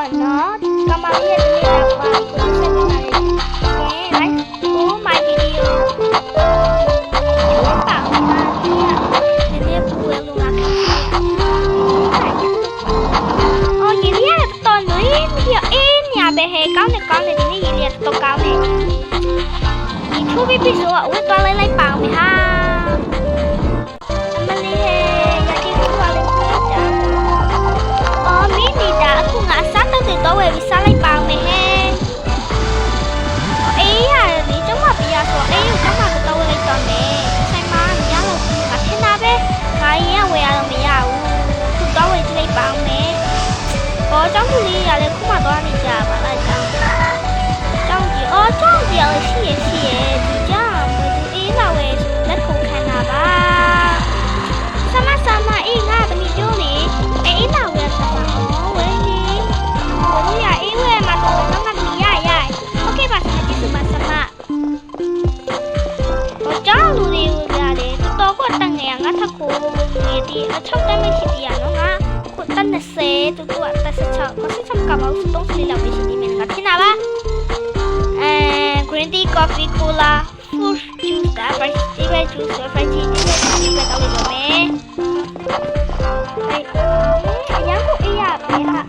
ပေါ့နော်ကမလေးရဲ့ဒီနေ့တော့ပါကိုဆက်ပြလာတယ်ရှင်လိုက်ကိုမိုက်ဗီဒီယိုပါမှာဒီနေ့ပူရလို့ငါအော်ကြီးရတော့လို့ဒီအေးညာပဲဟဲကောင်းတယ်ဒီနေ့ကြီးရတော့ကောင်းတယ်ဒီထူးပြီးဆိုတော့ဝတ်သွားလိုက်ပါမယ်ဟာမလေးရတဲ့ကူပါလေအော်မီနီဒါအခုငါစားတော့ဝယ်ပြီးစားလိုက်ပါမယ်ဟဲအေးရတယ်ကျမပြရဆိုအေးကိုကျမတော့ဝယ်လိုက်တော့မယ်ဆိုင်မှာမရတော့ဘူးငါထင်တာပဲငါရင်ကဝယ်ရတော့မရဘူးသူတော့ဝယ်ကြည့်လိုက်ပါမယ်အော်ကျောင်းသူလေးရလဲခုမှသွားနေကြပါလားကျောင်းကြီးအော်ကျောင်းကြီးရရှိရဒီကြောင့်ဘယ်သူအေးလာဝယ်လက်ခုခံတာပါဆမအေးငါတမီကျိုးလေအေးလာဝယ်ဆမဝယ်နေဝယ်ရအေးဝယ်မှာတော့ငါမီရโอเคပါဆမကျေးဇူးပါဆမအော်ကျောင်းလူတွေရတယ်တော်တော့တန်ငယ်ငါထခုနေဒီအချောက်တမ်းမရှိသေးရနော်ငါခုတန်30တူက36ကိုစစ်ချမ်ကမောက်တုံးစလီလာမရှိသေးမယ်ငါထင်တာပါgreen tea coffee cola fruit juice ဒါပဲဒီပဲ juice ဆိုဖိုင်ချီဒီပဲတောက်လိုက်တော့မယ်အရင်ကအေးရပဲဟာ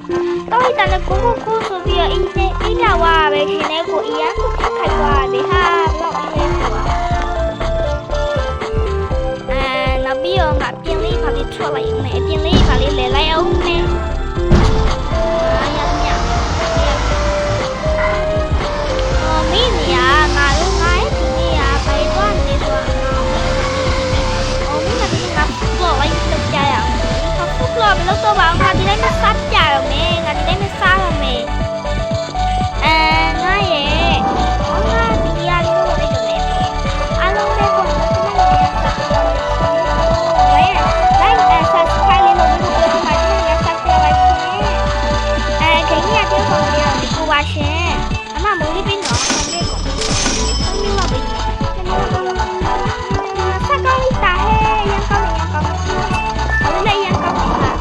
တော့ဒီတန်ကိုဆိုပြီးတော့အေးလာဝါပဲရှင်နဲ့ကိုအရင်ကခိုက်သွားတယ်ဟာတော့အေးနေဆိုတာနောက်ပြီးတော့ငါပြင်လေးပါလေးထွက်လိုက်မယ်ပြင်လေးပါလေးလဲလိုက်အောင်မယ်แล้วตัวบ้างค่ะที่ได้มาซัดจ่าแบบนี้งานที่ได้มาซ่าแบบนี้ง่ายเย่ง่ายดีอ่ะที่เราได้ดูเลยอารมณ์ในคนที่ไม่ได้ซัดจ่าเลยได้ซัดใครเลยเราไม่รู้ตัวที่มาที่นี่ซัดจ่าไปใช่แค่นี้ที่เขาเรียกกูว่าใช่อาม่ามือที่เป็นหนอนมันไม่ก่อนไม่ว่าไปซัดเกาหลีตาเฮ้ยังเกาหลีเอาไปเลยยังเกาหลีค่ะ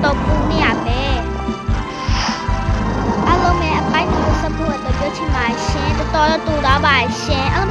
တော့ပူနေရပဲအားလုံးပဲအပိုင်းတစ်ခုစပ်ဖို့တော့ပြောချင်ပါရှင်တော်တော်တူတာပါရှင်အားလုံး